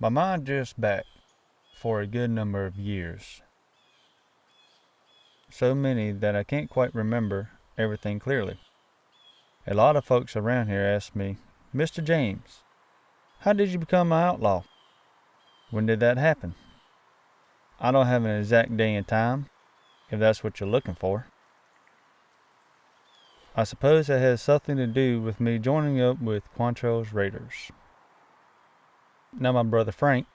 My mind drifts back for a good number of years. So many that I can't quite remember everything clearly. A lot of folks around here ask me, Mr. James, how did you become an outlaw? When did that happen? I don't have an exact day and time, if that's what you're looking for. I suppose it has something to do with me joining up with Quantrill's Raiders. Now my brother Frank,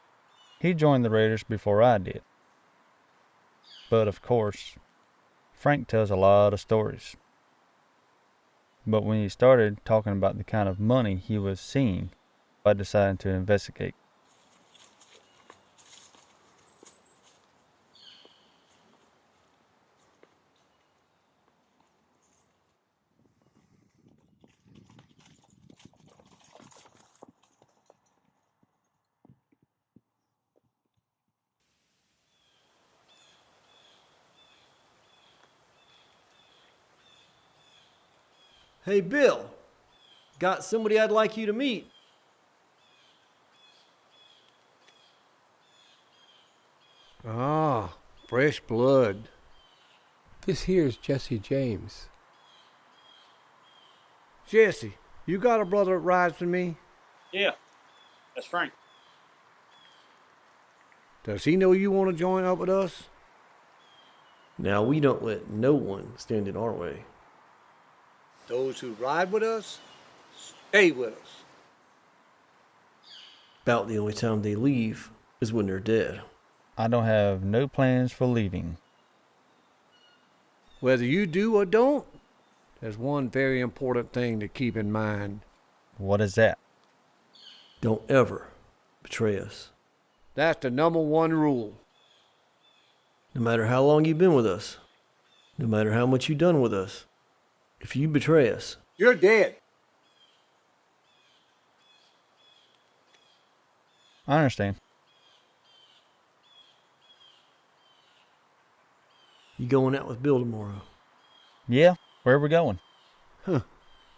he joined the Raiders before I did. But of course, Frank tells a lot of stories. But when he started talking about the kind of money he was seeing, I decided to investigate. Hey, Bill. Got somebody I'd like you to meet. Ah, fresh blood. This here's Jesse James. Jesse, you got a brother that rides with me? Yeah, that's Frank. Does he know you want to join up with us? Now, we don't let no one stand in our way. Those who ride with us, stay with us. About the only time they leave is when they're dead. I don't have no plans for leaving. Whether you do or don't, there's one very important thing to keep in mind. What is that? Don't ever betray us. That's the number one rule. No matter how long you've been with us, no matter how much you've done with us, if you betray us, You're dead. I understand. you going out with Bill tomorrow. Yeah, where are we going?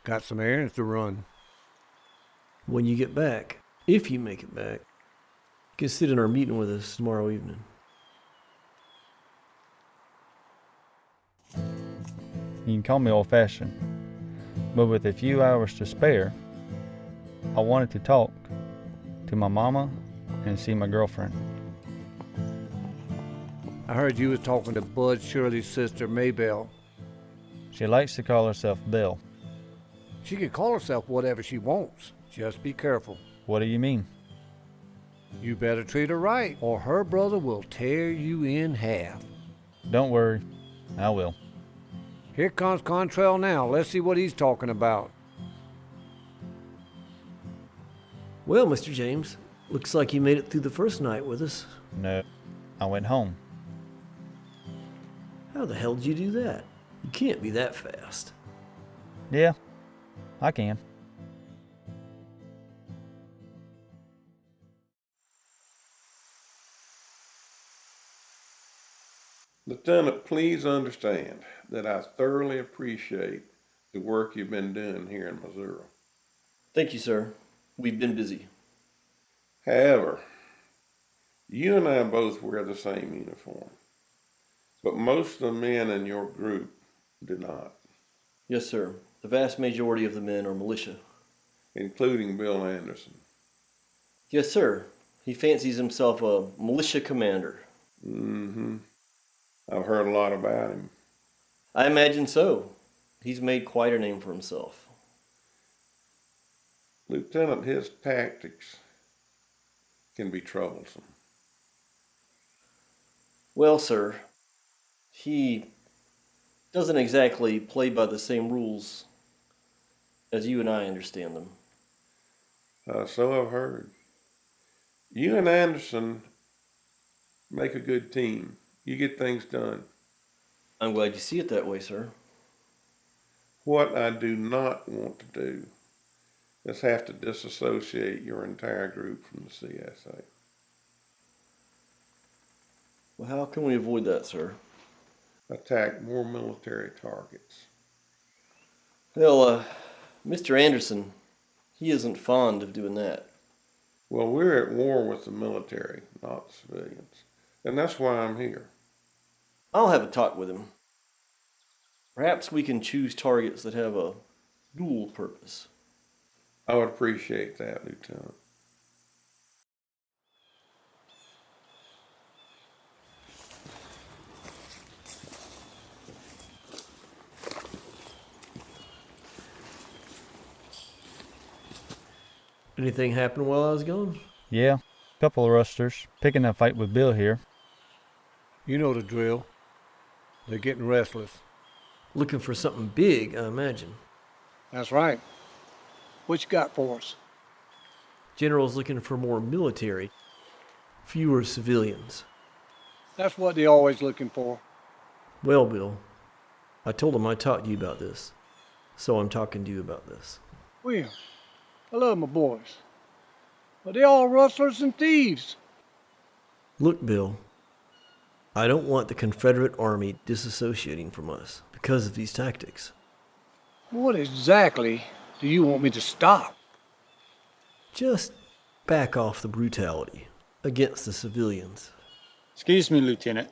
Got some errands to run. When you get back, if you make it back, you can sit in our meeting with us tomorrow evening. You can call me old-fashioned, but with a few hours to spare, I wanted to talk to my mama and see my girlfriend. I heard you was talking to Bud Shirley's sister, Maybelle. She likes to call herself Belle. She can call herself whatever she wants. Just be careful. What do you mean? You better treat her right, or her brother will tear you in half. Don't worry, I will. Here comes Quantrill now. Let's see what he's talking about. Well, Mr. James, looks like you made it through the first night with us. No, I went home. How the hell did you do that? You can't be that fast. Yeah, I can. Lieutenant, please understand that I thoroughly appreciate the work you've been doing here in Missouri. Thank you, sir. We've been busy. However, you and I both wear the same uniform, but most of the men in your group do not, Yes, sir. The vast majority of the men are militia. including Bill Anderson. Yes, sir. He fancies himself a militia commander. Mm-hmm. I've heard a lot about him. I imagine so. He's made quite a name for himself. Lieutenant, his tactics can be troublesome. Well, sir, he doesn't exactly play by the same rules as you and I understand them. So I've heard. You and Anderson make a good team. You get things done. I'm glad you see it that way, sir. What I do not want to do is have to disassociate your entire group from the CSA. Well, how can we avoid that, sir? Attack more military targets. Well, Mr. Anderson, he isn't fond of doing that. Well, we're at war with the military, not civilians. And that's why I'm here. I'll have a talk with him. Perhaps we can choose targets that have a dual purpose. I would appreciate that, Lieutenant. Anything happen while I was gone? Yeah, couple of rustlers picking a fight with Bill here. You know the drill. They're getting restless. Looking for something big, I imagine. That's right. What you got for us? General's looking for more military, fewer civilians. That's what they're always looking for. Well, Bill, I told him I'd talk to you about this, so I'm talking to you about this. Well, I love my boys, but they're all rustlers and thieves. Look, Bill, I don't want the Confederate Army disassociating from us because of these tactics. What exactly do you want me to stop? Just back off the brutality against the civilians. Excuse me, Lieutenant.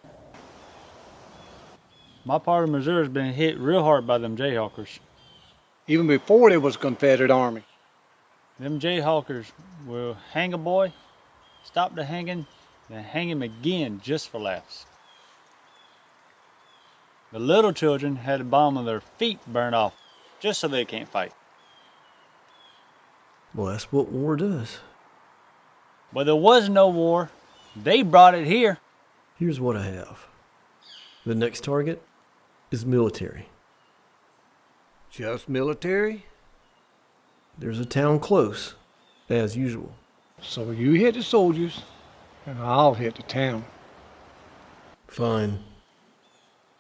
My part of Missouri's been hit real hard by them Jayhawkers. Even before there was a Confederate Army. Them Jayhawkers will hang a boy, stop the hanging, then hang him again just for laughs. The little children had the bottom of their feet burned off just so they can't fight. Well, that's what war does. But there was no war. They brought it here. Here's what I have. The next target is military. Just military? There's a town close, as usual. So you hit the soldiers, and I'll hit the town. Fine.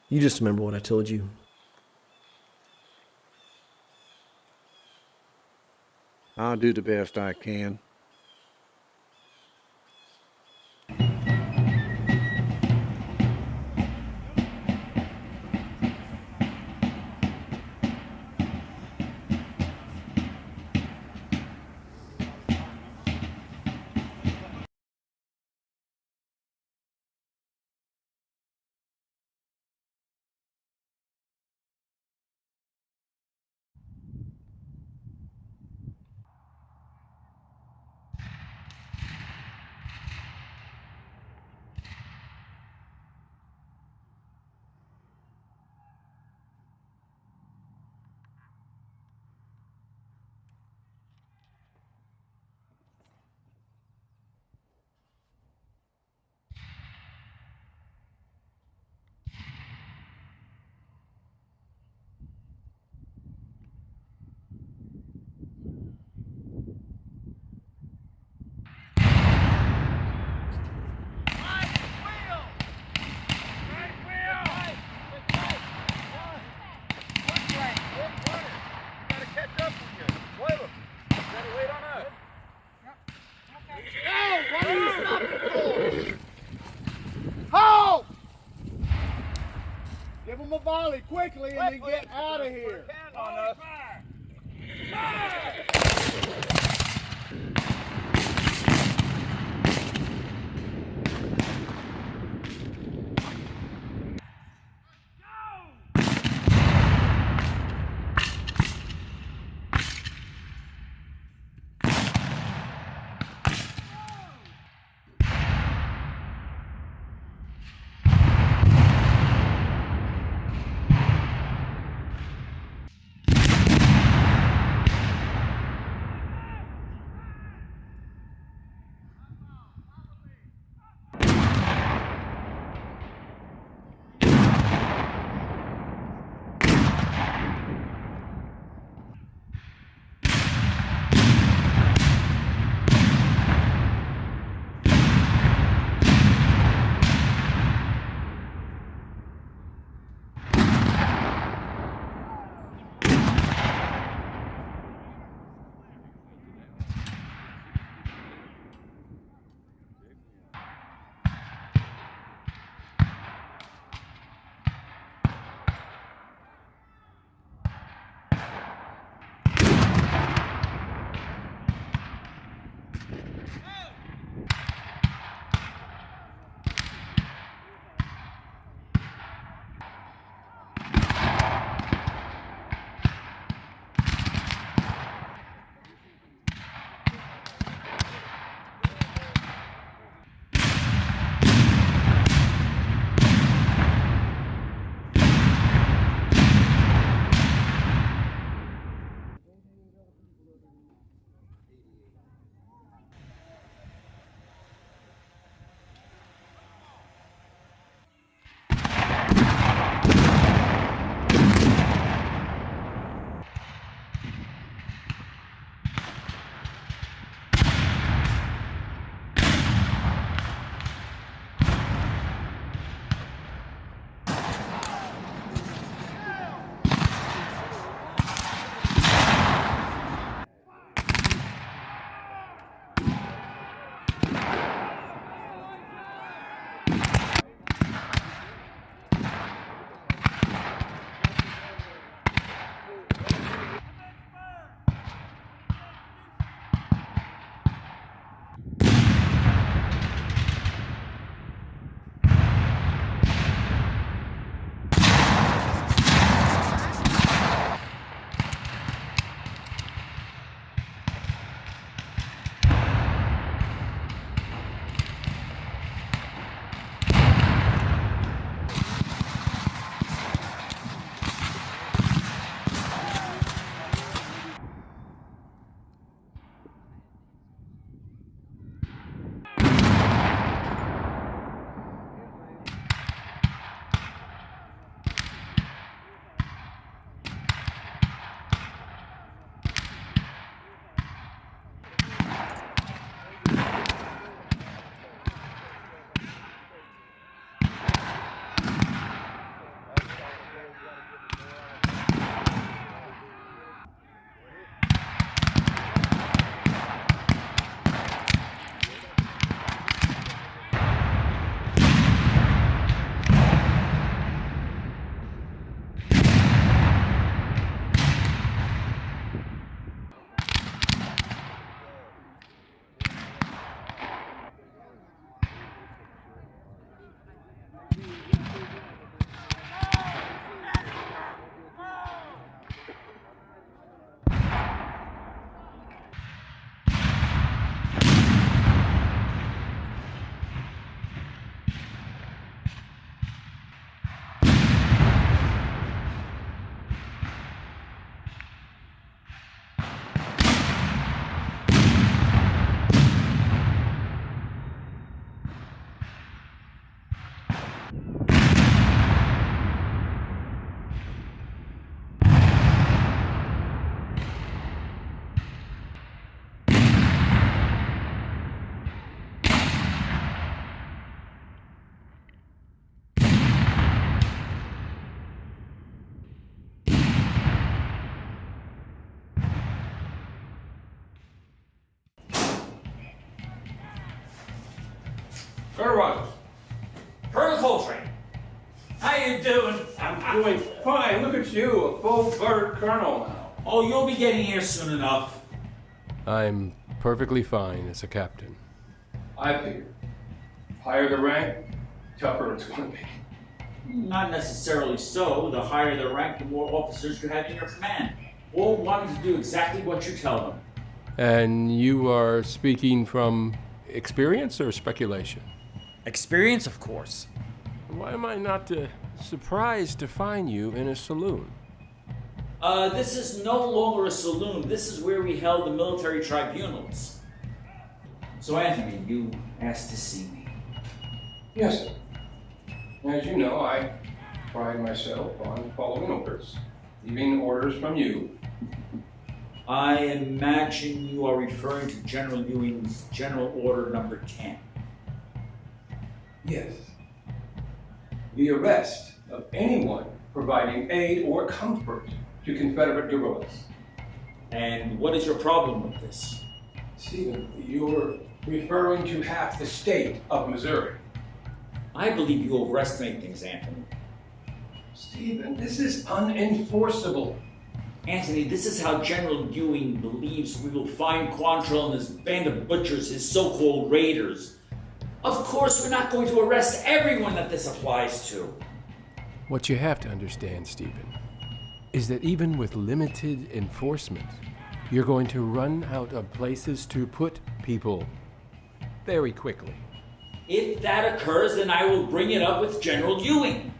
You just remember what I told you. I'll do the best I can. Halt! Give them a volley quickly and then get out of here. Colonel Rogers. Colonel Coltrane. How you doing? I'm doing fine. Look at you, a full-bird colonel now. Oh, you'll be getting here soon enough. I'm perfectly fine as a captain. I figured. Higher the rank, tougher it's going to be. Not necessarily so. The higher the rank, the more officers you have in your command. All wanting to do exactly what you tell them. And you are speaking from experience or speculation? Experience, of course. Why am I not surprised to find you in a saloon? This is no longer a saloon. This is where we held the military tribunals. So, Anthony, you asked to see me. Yes, sir. As you know, I pride myself on following orders, leaving orders from you. I imagine you are referring to General Ewing's General Order Number 10. Yes. The arrest of anyone providing aid or comfort to Confederate guerrillas. And what is your problem with this? Stephen, you're referring to half the state of Missouri. I believe you overestimate things, Anthony. Stephen, this is unenforceable. Anthony, this is how General Ewing believes we will find Quantrill and his band of butchers, his so-called raiders. Of course, we're not going to arrest everyone that this applies to. What you have to understand, Stephen, is that even with limited enforcement, you're going to run out of places to put people very quickly. If that occurs, then I will bring it up with General Ewing.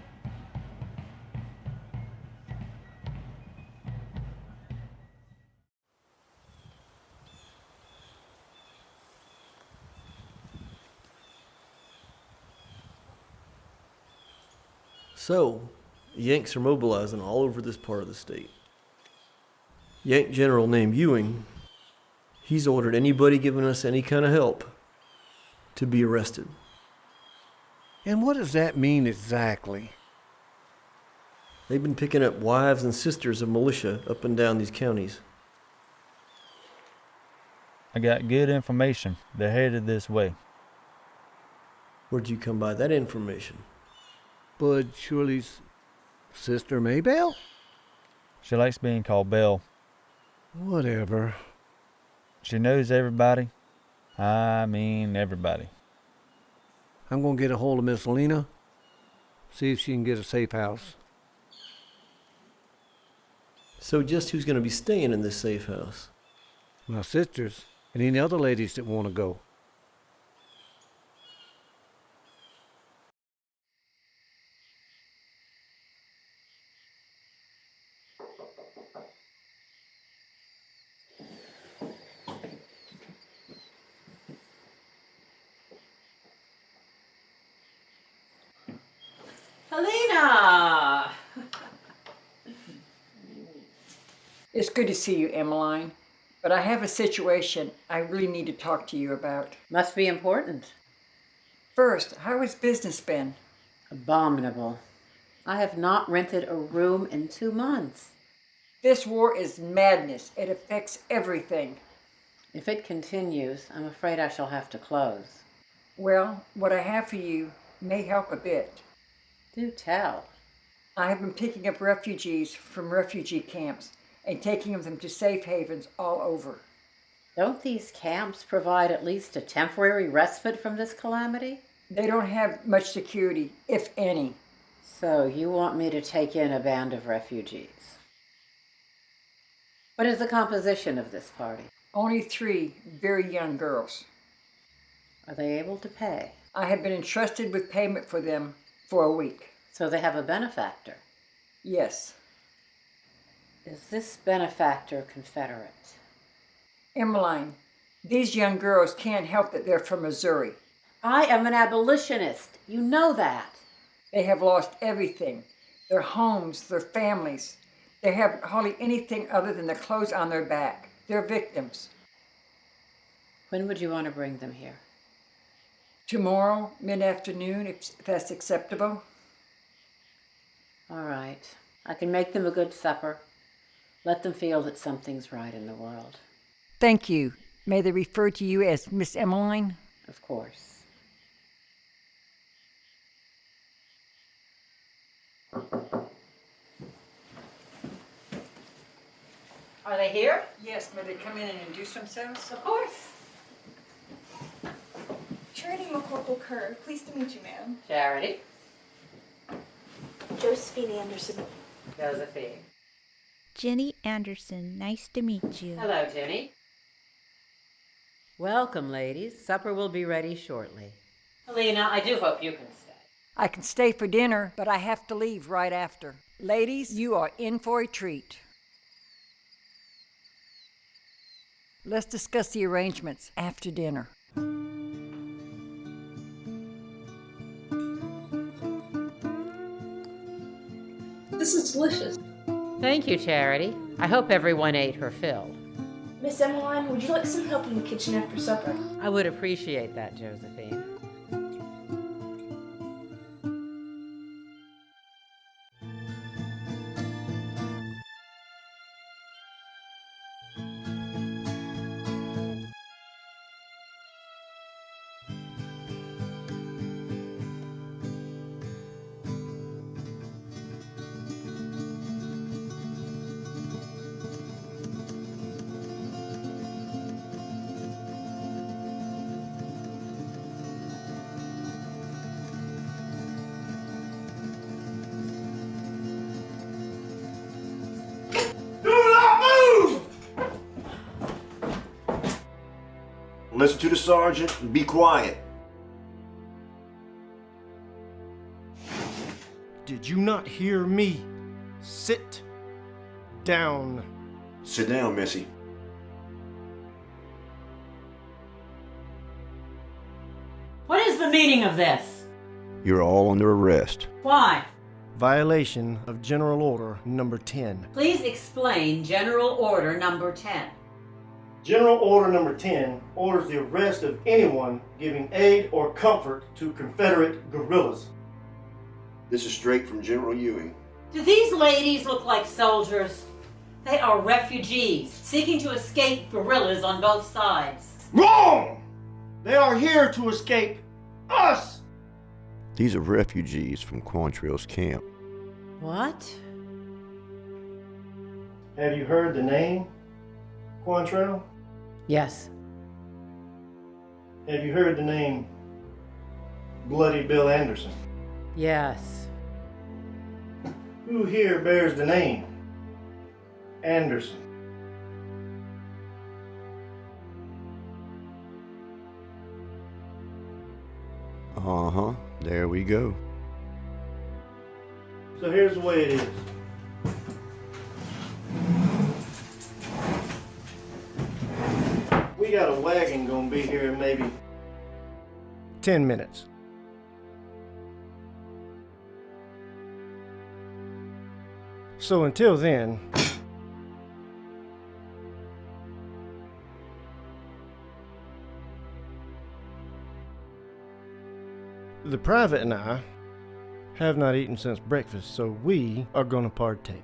So, Yanks are mobilizing all over this part of the state. Yank general named Ewing, he's ordered anybody giving us any kind of help to be arrested. And what does that mean exactly? They've been picking up wives and sisters of militia up and down these counties. I got good information. They're headed this way. Where'd you come by that information? Bud Shirley's sister Maybelle? She likes being called Belle. Whatever. She knows everybody. I mean everybody. I'm gonna get a hold of Miss Lena, see if she can get a safe house. So just who's going to be staying in this safe house? My sisters and any other ladies that want to go. Helena! It's good to see you, Emmeline. But I have a situation I really need to talk to you about. Must be important. First, how has business been? Abominable. I have not rented a room in 2 months. This war is madness. It affects everything. If it continues, I'm afraid I shall have to close. Well, what I have for you may help a bit. Do tell. I have been picking up refugees from refugee camps and taking them to safe havens all over. Don't these camps provide at least a temporary respite from this calamity? They don't have much security, if any. So you want me to take in a band of refugees? What is the composition of this party? Only 3 very young girls. Are they able to pay? I have been entrusted with payment for them for a week. So they have a benefactor? Yes. Is this benefactor Confederate? Emmeline, these young girls can't help that they're from Missouri. I am an abolitionist. You know that. They have lost everything. Their homes, their families. They have hardly anything other than the clothes on their back. They're victims. When would you want to bring them here? Tomorrow, mid-afternoon, if that's acceptable. All right. I can make them a good supper. Let them feel that something's right in the world. Thank you. May they refer to you as Miss Emmeline? Of course. Are they here? Yes, may they come in and introduce themselves? Of course. Charity McCorkle Kerr. Pleased to meet you, ma'am. Charity. Josephine Anderson. Josephine. Jenny Anderson. Nice to meet you. Hello, Jenny. Welcome, ladies. Supper will be ready shortly. Helena, I do hope you can stay. I can stay for dinner, but I have to leave right after. Ladies, you are in for a treat. Let's discuss the arrangements after dinner. This is delicious. Thank you, Charity. I hope everyone ate her fill. Miss Emmeline, would you like some help in the kitchen after supper? I would appreciate that, Josephine. Listen to the sergeant and be quiet. Did you not hear me? Sit down. Sit down, Missy. What is the meaning of this? You're all under arrest. Why? Violation of General Order Number 10. Please explain General Order Number 10. General Order Number 10 orders the arrest of anyone giving aid or comfort to Confederate guerrillas. This is straight from General Ewing. Do these ladies look like soldiers? They are refugees seeking to escape guerrillas on both sides. Wrong! They are here to escape us! These are refugees from Quantrill's camp. What? Have you heard the name Quantrill? Yes. Have you heard the name Bloody Bill Anderson? Yes. Who here bears the name Anderson? Uh-huh. There we go. So here's the way it is. We got a wagon gonna be here in maybe 10 minutes. So until then, the private and I have not eaten since breakfast, so we are gonna partake.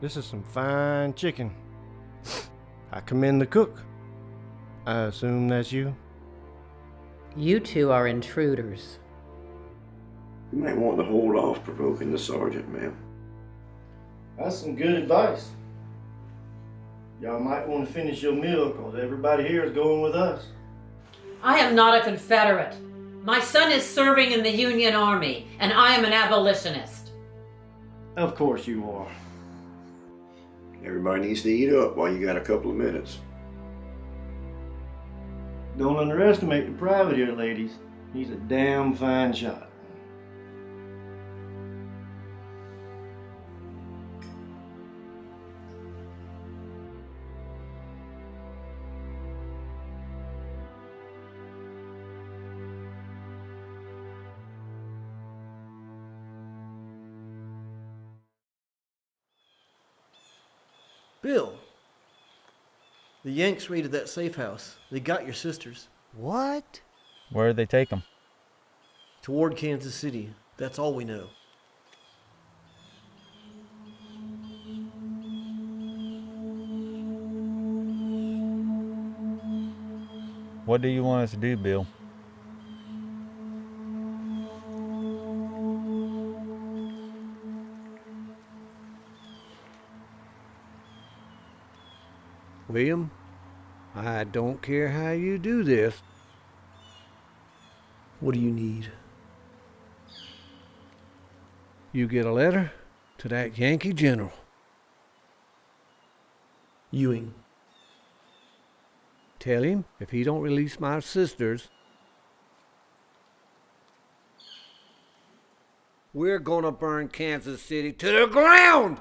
This is some fine chicken. I commend the cook. I assume that's you? You two are intruders. You might want to hold off provoking the sergeant, ma'am. That's some good advice. Y'all might want to finish your meal because everybody here is going with us. I am not a Confederate. My son is serving in the Union Army, and I am an abolitionist. Of course you are. Everybody needs to eat up while you got a couple of minutes. Don't underestimate the private here, ladies. He's a damn fine shot. Bill, the Yanks raided that safe house. They got your sisters. What? Where'd they take them? Toward Kansas City. That's all we know. What do you want us to do, Bill? William, I don't care how you do this. What do you need? You get a letter to that Yankee general. Ewing. Tell him if he don't release my sisters, we're gonna burn Kansas City to the ground!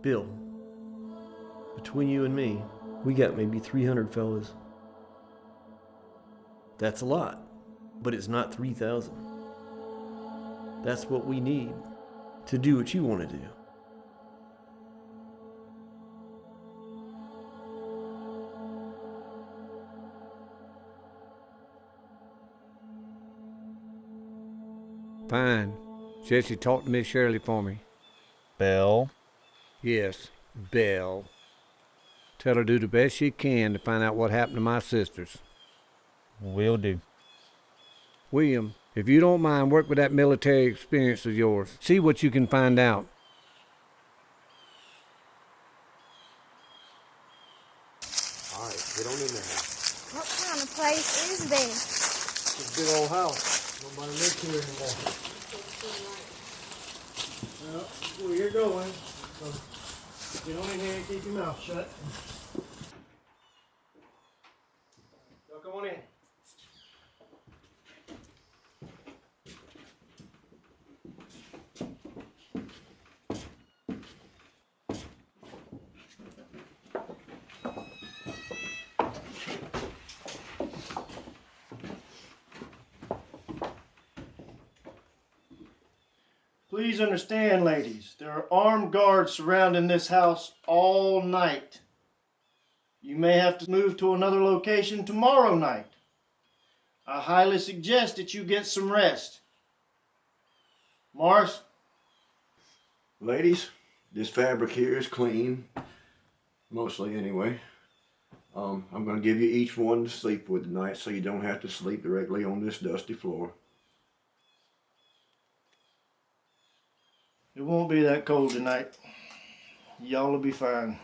Bill, between you and me, we got maybe 300 fellas. That's a lot, but it's not 3,000. That's what we need to do what you want to do. Fine. Jesse, talk to Miss Shirley for me. Belle? Yes, Belle. Tell her to do the best she can to find out what happened to my sisters. Will do. William, if you don't mind, work with that military experience of yours. See what you can find out. All right, get on in there. What kind of place is this? It's a big old house. Nobody lives here anymore. Well, where you're going, so get on in here and keep your mouth shut. So come on in. Please understand, ladies, there are armed guards surrounding this house all night. You may have to move to another location tomorrow night. I highly suggest that you get some rest. Morris? Ladies, this fabric here is clean. Mostly, anyway. I'm going to give you each one to sleep with tonight so you don't have to sleep directly on this dusty floor. It won't be that cold tonight. Y'all will be fine.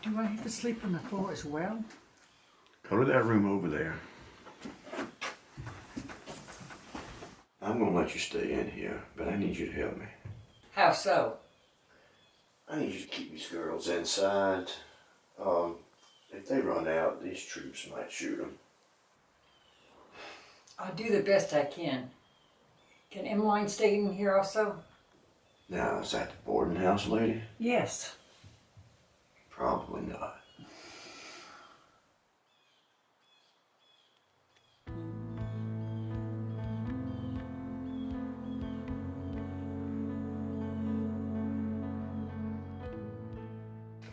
Do I have to sleep on the floor as well? Go to that room over there. I'm going to let you stay in here, but I need you to help me. How so? I need you to keep these girls inside. If they run out, these troops might shoot them. I'll do the best I can. Can Emmeline stay in here also? Now, is that the boarding house lady? Yes. Probably not.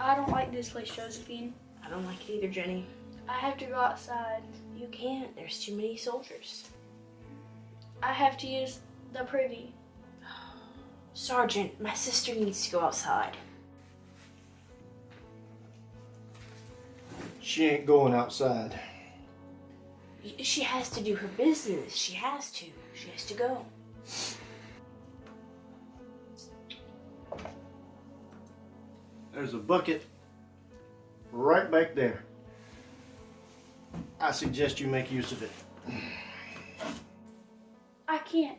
I don't like this place, Josephine. I don't like it either, Jenny. I have to go outside. You can't. There's too many soldiers. I have to use the privy. Sergeant, my sister needs to go outside. She ain't going outside. She has to do her business. She has to. She has to go. There's a bucket right back there. I suggest you make use of it. I can't.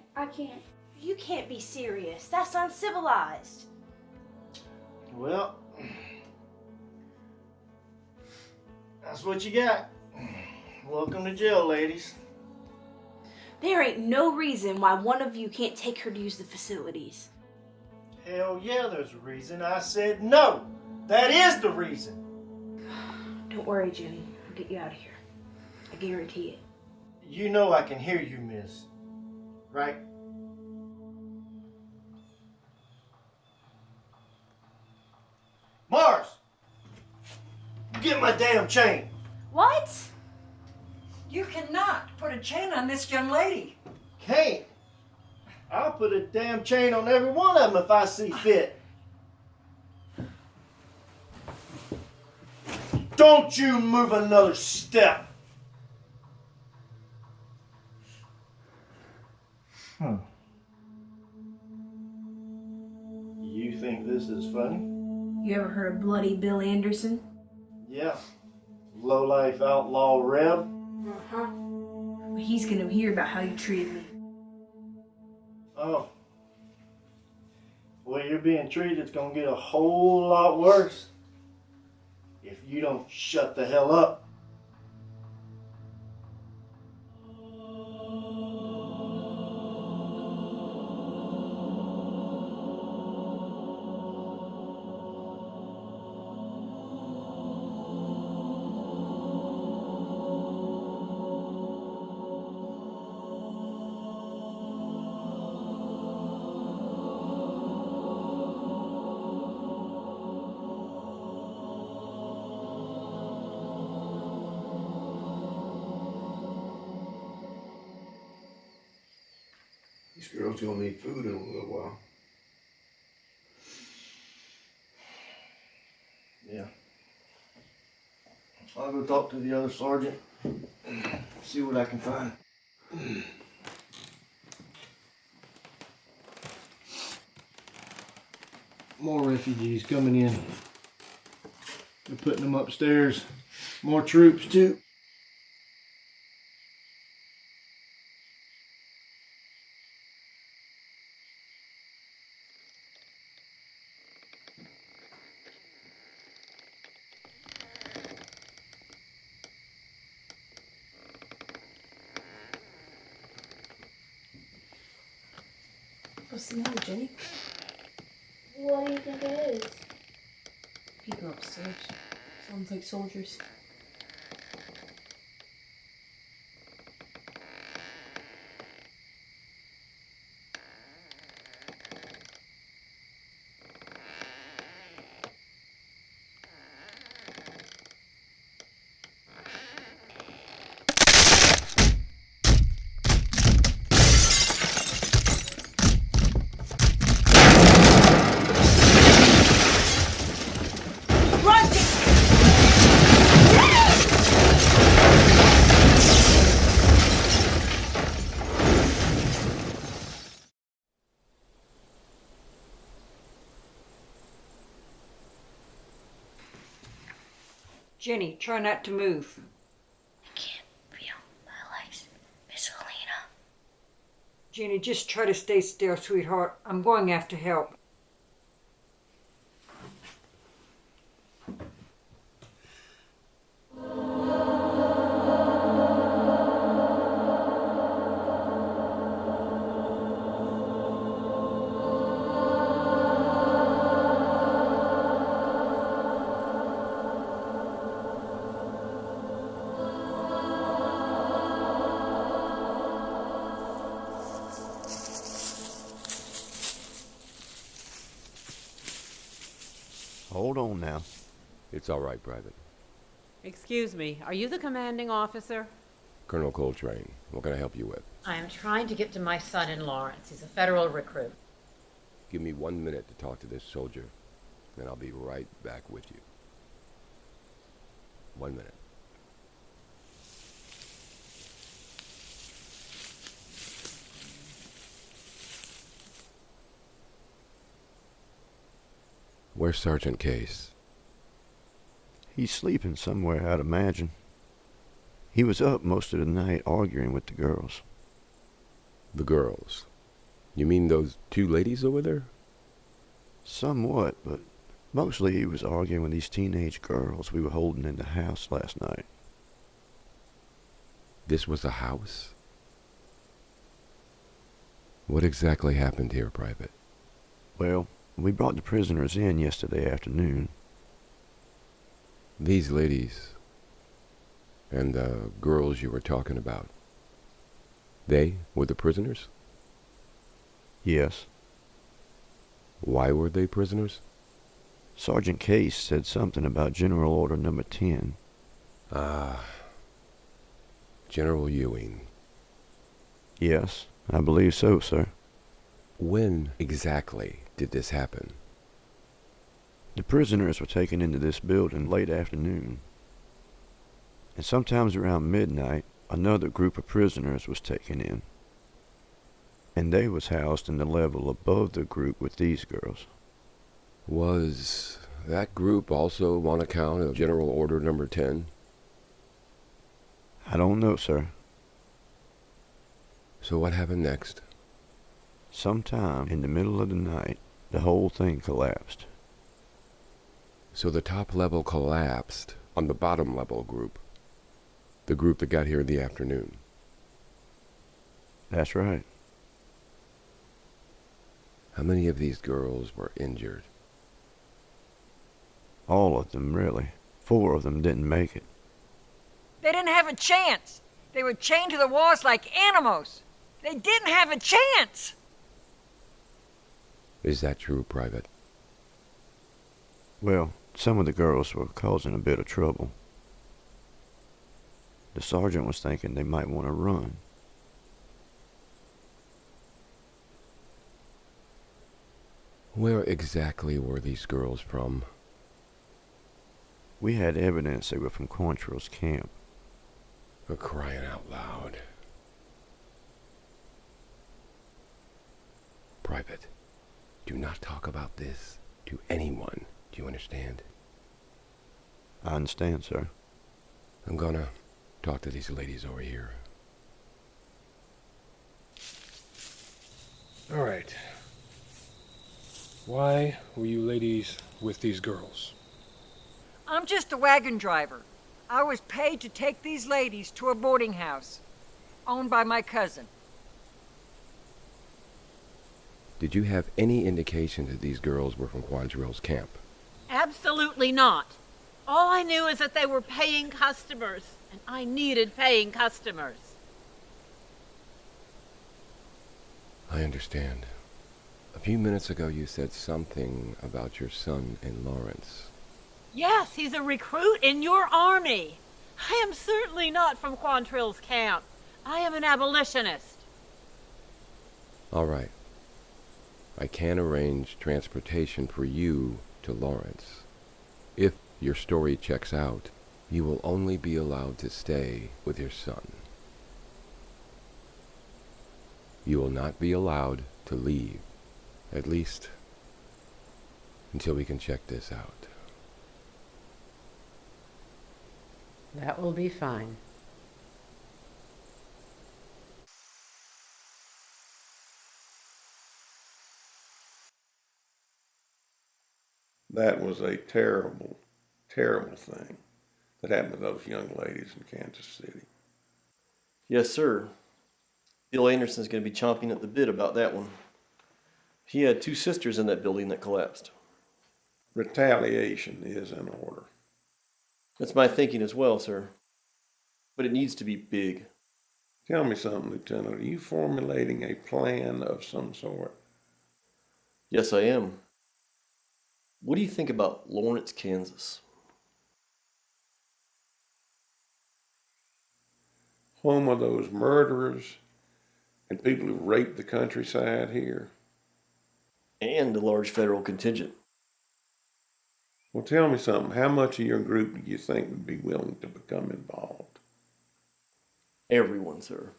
You can't be serious. That's uncivilized. Well, that's what you got. Welcome to jail, ladies. There ain't no reason why one of you can't take her to use the facilities. Hell yeah, there's a reason. I said no. That is the reason. Don't worry, Jenny. I'll get you out of here. I guarantee it. You know I can hear you, miss. Right? Mars! Get my damn chain! What? You cannot put a chain on this young lady. Can't. I'll put a damn chain on every one of them if I see fit. Don't you move another step. You think this is funny? You ever heard of Bloody Bill Anderson? Yeah. Lowlife outlaw reb. Uh-huh. Well, he's gonna hear about how you treated me. Oh. Well, you're being treated's gonna get a whole lot worse if you don't shut the hell up. This girl's gonna need food in a little while. Yeah. I'll go talk to the other sergeant, see what I can find. More refugees coming in. They're putting them upstairs. More troops too. What's the matter, Jenny? What do you think it is? People upstairs. Sounds like soldiers. Jenny, try not to move. I can't feel my legs, Miss Helena. Jenny, just try to stay still, sweetheart. I'm going after help. Hold on now. It's all right, Private. Excuse me, are you the commanding officer? Colonel Coltrane, what can I help you with? I am trying to get to my son in Lawrence. He's a federal recruit. Give me 1 minute to talk to this soldier, then I'll be right back with you. 1 minute. Where's Sergeant Case? He's sleeping somewhere, I'd imagine. He was up most of the night arguing with the girls. The girls? You mean those two ladies over there? Somewhat, but mostly he was arguing with these teenage girls we were holding in the house last night. This was a house? What exactly happened here, Private? Well, we brought the prisoners in yesterday afternoon. These ladies and the girls you were talking about, they were the prisoners? Yes. Why were they prisoners? Sergeant Case said something about General Order Number 10. General Ewing. Yes, I believe so, sir. When exactly did this happen? The prisoners were taken into this building late afternoon. And sometimes around midnight, another group of prisoners was taken in. And they was housed in the level above the group with these girls. Was that group also on account of General Order Number 10? I don't know, sir. So what happened next? Sometime in the middle of the night, the whole thing collapsed. So the top level collapsed on the bottom level group. The group that got here in the afternoon. That's right. How many of these girls were injured? All of them, really. 4 of them didn't make it. They didn't have a chance. They were chained to the walls like animals. They didn't have a chance. Is that true, Private? Well, some of the girls were causing a bit of trouble. The sergeant was thinking they might want to run. Where exactly were these girls from? We had evidence they were from Quantrill's camp. For crying out loud. Private, do not talk about this to anyone. Do you understand? I understand, sir. I'm gonna talk to these ladies over here. All right. Why were you ladies with these girls? I'm just a wagon driver. I was paid to take these ladies to a boarding house owned by my cousin. Did you have any indication that these girls were from Quantrill's camp? Absolutely not. All I knew is that they were paying customers, and I needed paying customers. I understand. A few minutes ago you said something about your son and Lawrence. Yes, he's a recruit in your army. I am certainly not from Quantrill's camp. I am an abolitionist. All right. I can arrange transportation for you to Lawrence. If your story checks out, you will only be allowed to stay with your son. You will not be allowed to leave, at least until we can check this out. That will be fine. That was a terrible, terrible thing that happened to those young ladies in Kansas City. Yes, sir. Bill Anderson's going to be chomping at the bit about that one. He had 2 sisters in that building that collapsed. Retaliation is in order. That's my thinking as well, sir. But it needs to be big. Tell me something, Lieutenant. Are you formulating a plan of some sort? Yes, I am. What do you think about Lawrence, Kansas? Home of those murderers and people who raped the countryside here. And a large federal contingent. Well, tell me something. How much of your group do you think would be willing to become involved? Everyone, sir.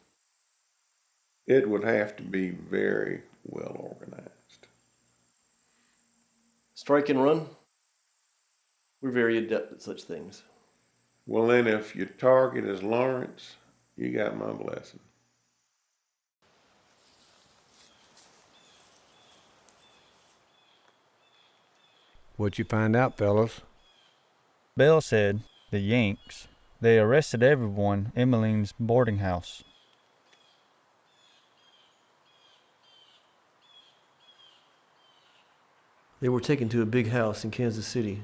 It would have to be very well organized. Strike and run? We're very adept at such things. Well, then, if your target is Lawrence, you got my blessing. What'd you find out, fellas? Bell said the Yanks, they arrested everyone in Emmeline's boarding house. They were taken to a big house in Kansas City.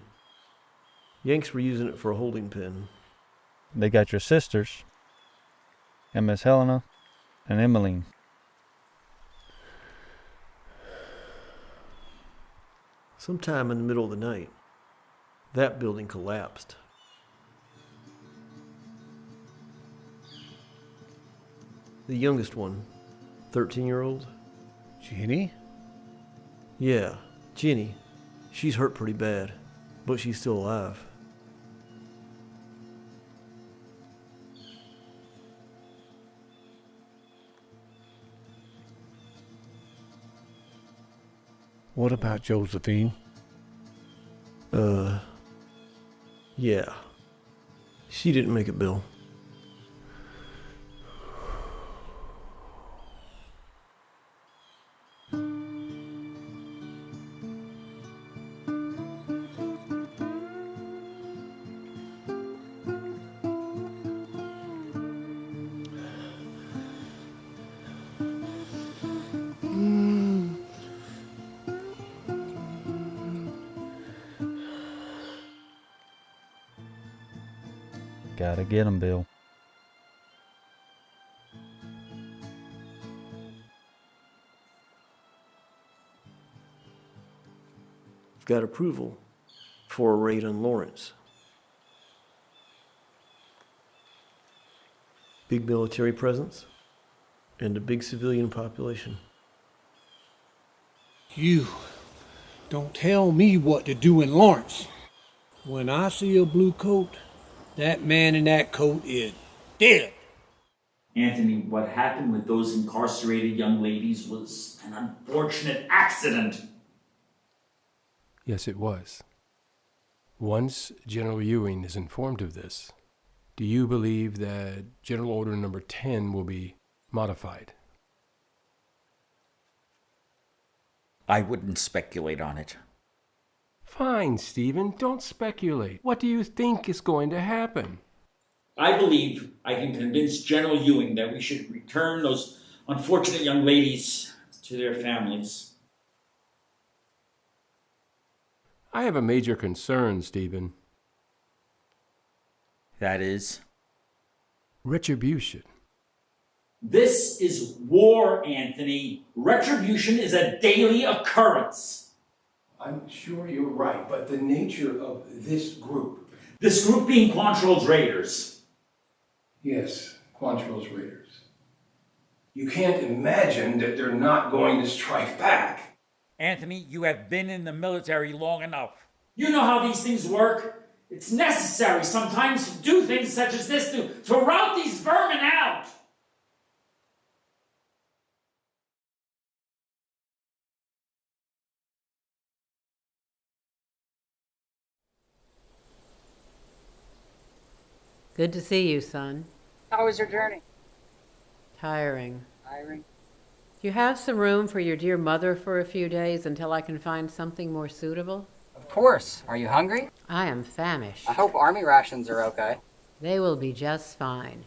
Yanks were using it for a holding pen. They got your sisters, and Miss Helena and Emmeline. Sometime in the middle of the night, that building collapsed. The youngest one, 13-year-old. Jenny? Yeah, Jenny. She's hurt pretty bad, but she's still alive. What about Josephine? Yeah. She didn't make it, Bill. Gotta get 'em, Bill. I've got approval for a raid on Lawrence. Big military presence and a big civilian population. You don't tell me what to do in Lawrence. When I see a blue coat, that man in that coat is dead. Anthony, what happened with those incarcerated young ladies was an unfortunate accident. Yes, it was. Once General Ewing is informed of this, do you believe that General Order Number 10 will be modified? I wouldn't speculate on it. Fine, Stephen, don't speculate. What do you think is going to happen? I believe I can convince General Ewing that we should return those unfortunate young ladies to their families. I have a major concern, Stephen. That is? Retribution. This is war, Anthony. Retribution is a daily occurrence. I'm sure you're right, but the nature of this group... This group being Quantrill's raiders. Yes, Quantrill's raiders. You can't imagine that they're not going to strike back. Anthony, you have been in the military long enough. You know how these things work. It's necessary sometimes to do things such as this to rout these vermin out. Good to see you, son. How was your journey? Tiring. Tiring. Do you have some room for your dear mother for a few days until I can find something more suitable? Of course. Are you hungry? I am famished. I hope army rations are okay. They will be just fine.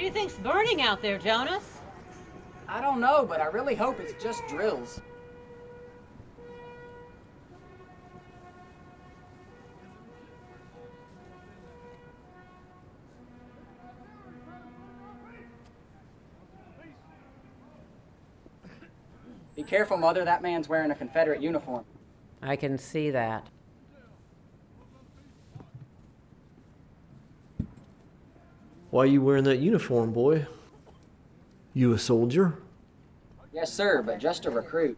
do you think's burning out there, Jonas? I don't know, but I really hope it's just drills. Be careful, Mother. That man's wearing a Confederate uniform. I can see that. Why are you wearing that uniform, boy? You a soldier? Yes, sir, but just a recruit.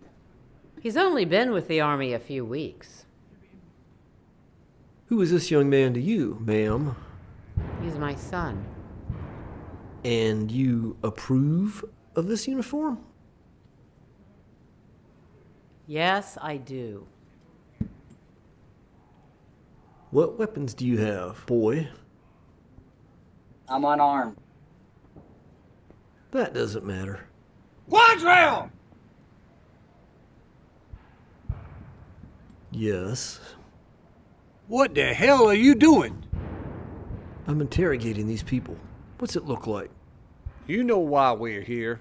He's only been with the Army a few weeks. Who is this young man to you, ma'am? He's my son. And you approve of this uniform? Yes, I do. What weapons do you have, boy? I'm unarmed. That doesn't matter. Quantrill! Yes. What the hell are you doing? I'm interrogating these people. What's it look like? You know why we're here.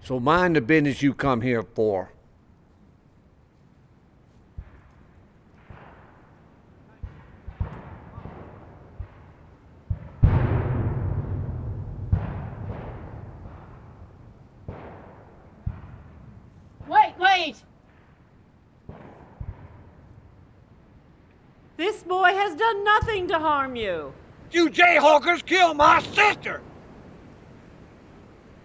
So mind the business you come here for. Wait! This boy has done nothing to harm you. You jayhawkers killed my sister!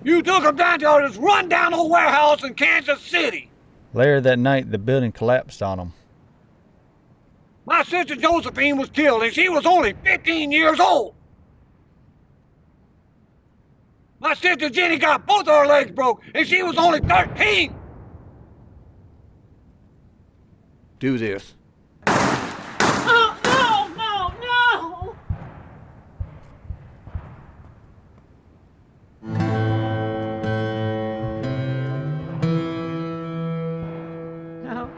You took him down to this rundown old warehouse in Kansas City! Later that night, the building collapsed on them. My sister Josephine was killed and she was only 15 years old! My sister Jenny got both her legs broke and she was only 13! Do this. Oh, no! No,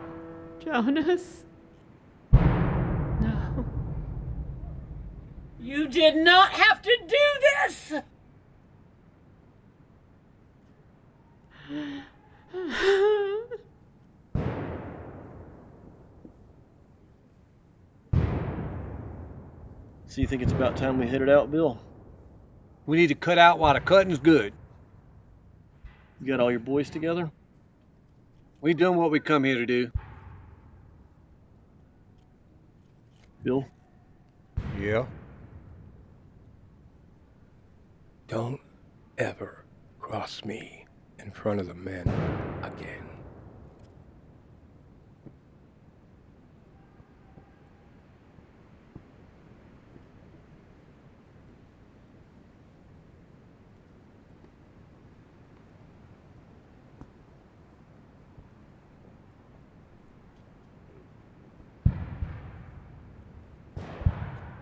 Jonas. No. You did not have to do this! So you think it's about time we headed out, Bill? We need to cut out while the cutting's good. You got all your boys together? We done what we come here to do. Bill? Yeah? Don't ever cross me in front of the men again.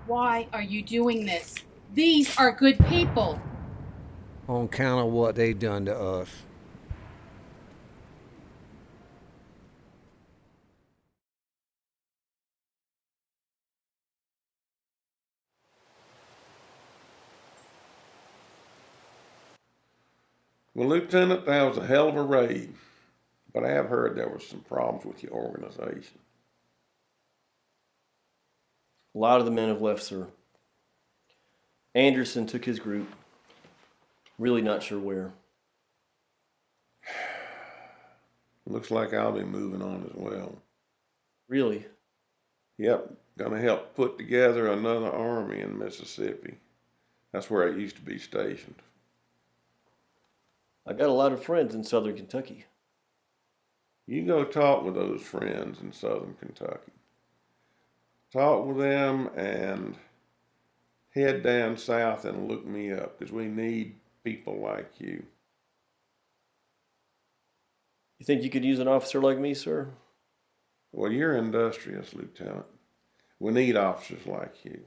Why are you doing this? These are good people. On account of what they done to us. Well, Lieutenant, that was a hell of a raid, but I have heard there was some problems with your organization. A lot of the men have left, sir. Anderson took his group. Really not sure where. Looks like I'll be moving on as well. Really? Yep, gonna help put together another army in Mississippi. That's where I used to be stationed. I got a lot of friends in southern Kentucky. You go talk with those friends in southern Kentucky. Talk with them and head down south and look me up, because we need people like you. You think you could use an officer like me, sir? Well, you're industrious, Lieutenant. We need officers like you.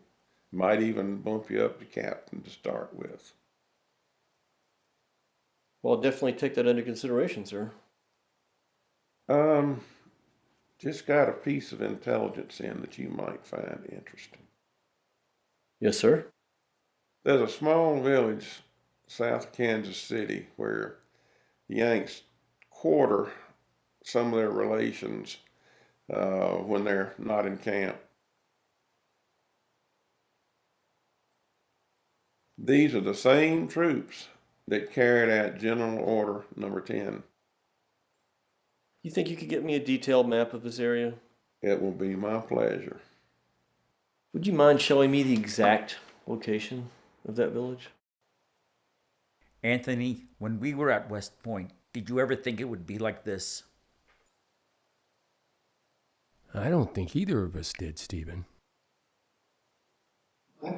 Might even bump you up to captain to start with. Well, I'll definitely take that into consideration, sir. Just got a piece of intelligence in that you might find interesting. Yes, sir. There's a small village south of Kansas City, where the Yanks quarter some of their relations when they're not in camp. These are the same troops that carried out General Order Number 10. You think you could get me a detailed map of this area? It will be my pleasure. Would you mind showing me the exact location of that village? Anthony, when we were at West Point, did you ever think it would be like this? I don't think either of us did, Stephen. We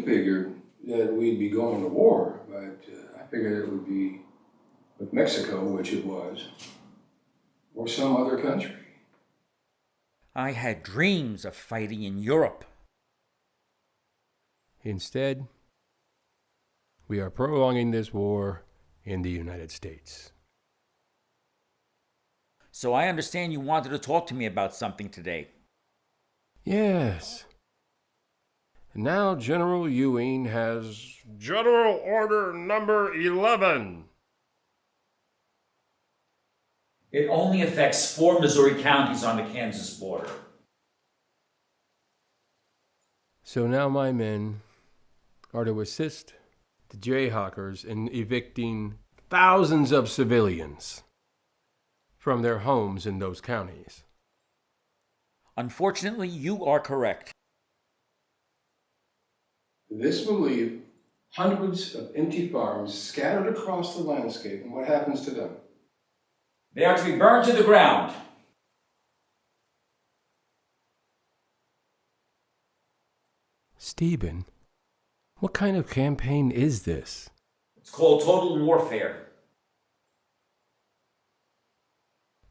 figured that we'd be going to war, but I figured it would be with Mexico, which it was, or some other country. I had dreams of fighting in Europe. Instead, we are prolonging this war in the United States. So I understand you wanted to talk to me about something today. Yes. Now General Ewing has General Order Number 11. It only affects 4 Missouri counties on the Kansas border. So now my men are to assist the Jayhawkers in evicting thousands of civilians from their homes in those counties. Unfortunately, you are correct. This will leave hundreds of empty farms scattered across the landscape, and what happens to them? They are to be burned to the ground. Stephen, what kind of campaign is this? It's called total warfare.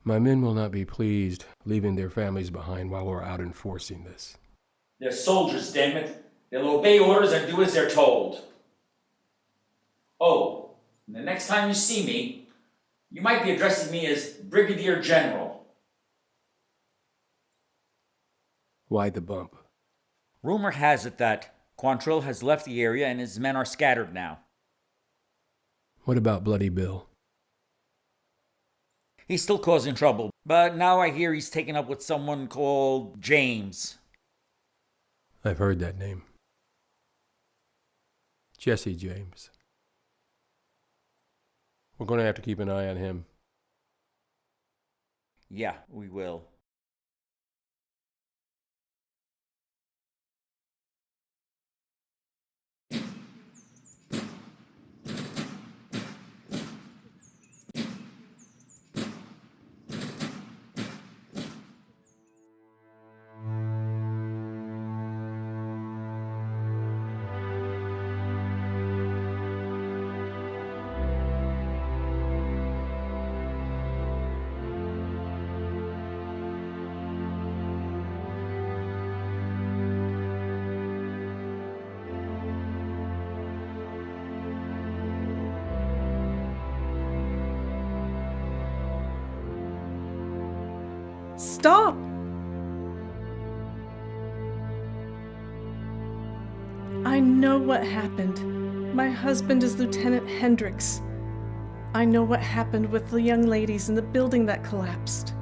My men will not be pleased leaving their families behind while we're out enforcing this. They're soldiers, damn it. They'll obey orders and do as they're told. Oh, and the next time you see me, you might be addressing me as Brigadier General. Why the bump? Rumor has it that Quantrill has left the area and his men are scattered now. What about Bloody Bill? He's still causing trouble, but now I hear he's taken up with someone called James. I've heard that name. Jesse James. We're going to have to keep an eye on him. Yeah, we will. Stop! I know what happened. My husband is Lieutenant Hendricks. I know what happened with the young ladies in the building that collapsed.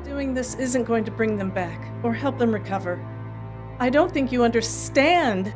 Doing this isn't going to bring them back or help them recover. I don't think you understand.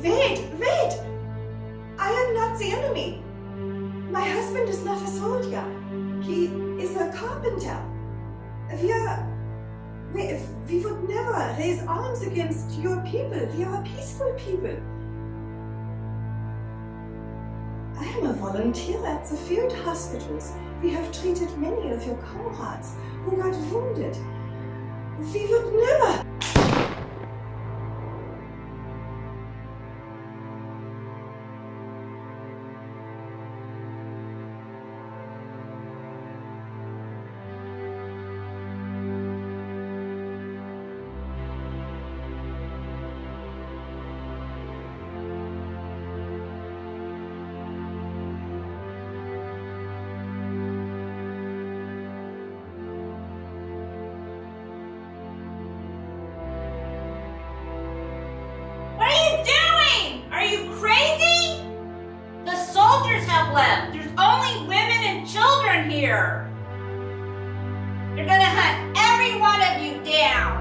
Wait, wait! I am not the enemy. My husband is not a soldier. He is a carpenter. We would never raise arms against your people. We are a peaceful people. I am a volunteer at the field hospitals. We have treated many of your comrades who got wounded. We would never. What are you doing? Are you crazy? The soldiers have left. There's only women and children here. They're gonna hunt every one of you down.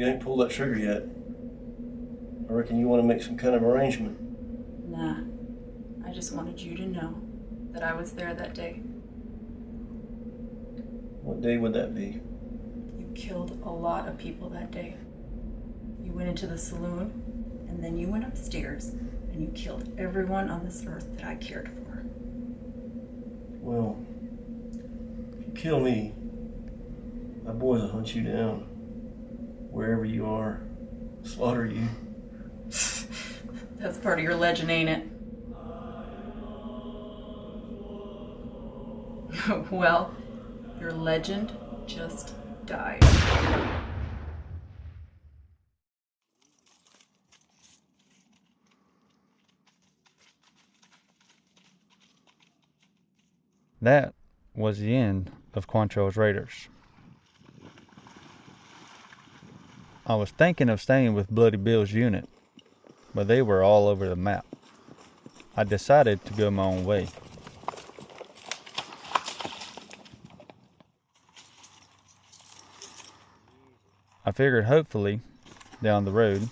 You ain't pulled that trigger yet. I reckon you want to make some kind of arrangement. Nah. I just wanted you to know that I was there that day. What day would that be? You killed a lot of people that day. You went into the saloon, and then you went upstairs, and you killed everyone on this earth that I cared for. Well, if you kill me, my boys will hunt you down. Wherever you are, slaughter you. That's part of your legend, ain't it? Well, your legend just died. That was the end of Quantrill's Raiders. I was thinking of staying with Bloody Bill's unit, but they were all over the map. I decided to go my own way. I figured hopefully, down the road,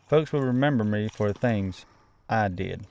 folks would remember me for the things I did.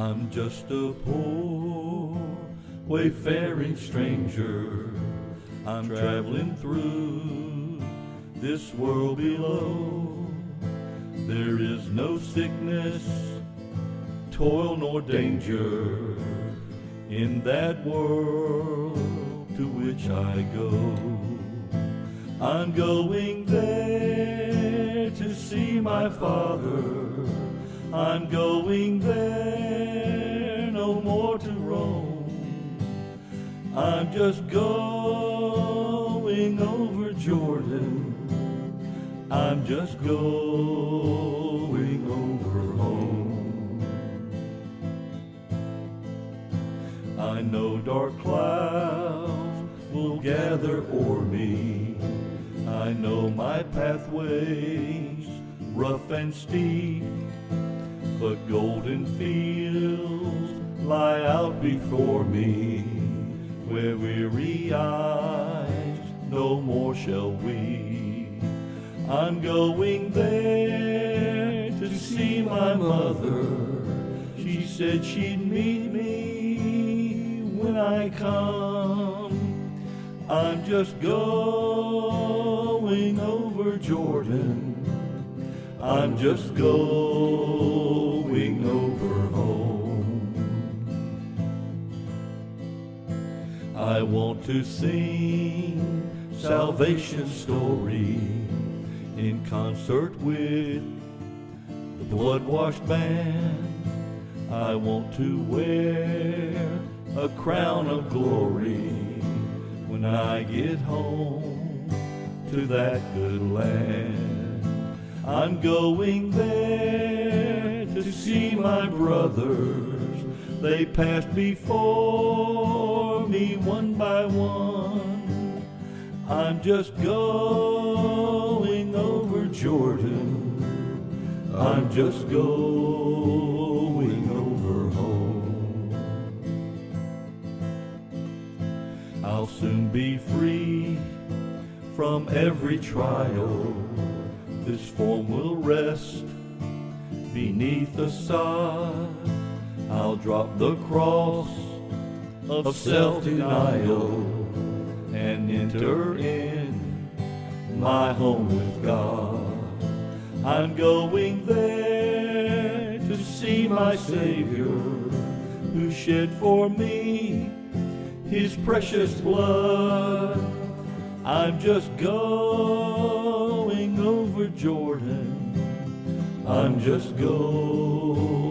I'm just a poor, wayfaring stranger. I'm traveling through this world below. There is no sickness, toil, nor danger in that world to which I go. I'm going there to see my Father. I'm going there no more to roam. I'm just going over Jordan. I'm just going over home. I know dark clouds will gather o'er me. I know my pathways rough and steep, but golden fields lie out before me, where weary eyes no more shall weep. I'm going there to see my mother. She said she'd meet me when I come. I'm just going over Jordan. I'm just going over home. I want to sing salvation's story in concert with the blood-washed band. I want to wear a crown of glory when I get home to that good land. I'm going there to see my brothers. They passed before me one by one. I'm just going over Jordan. I'm just going over home. I'll soon be free from every trial. This form will rest beneath the sod. I'll drop the cross of self-denial and enter in my home with God. I'm going there to see my Savior, who shed for me his precious blood. I'm just going over Jordan. I'm just going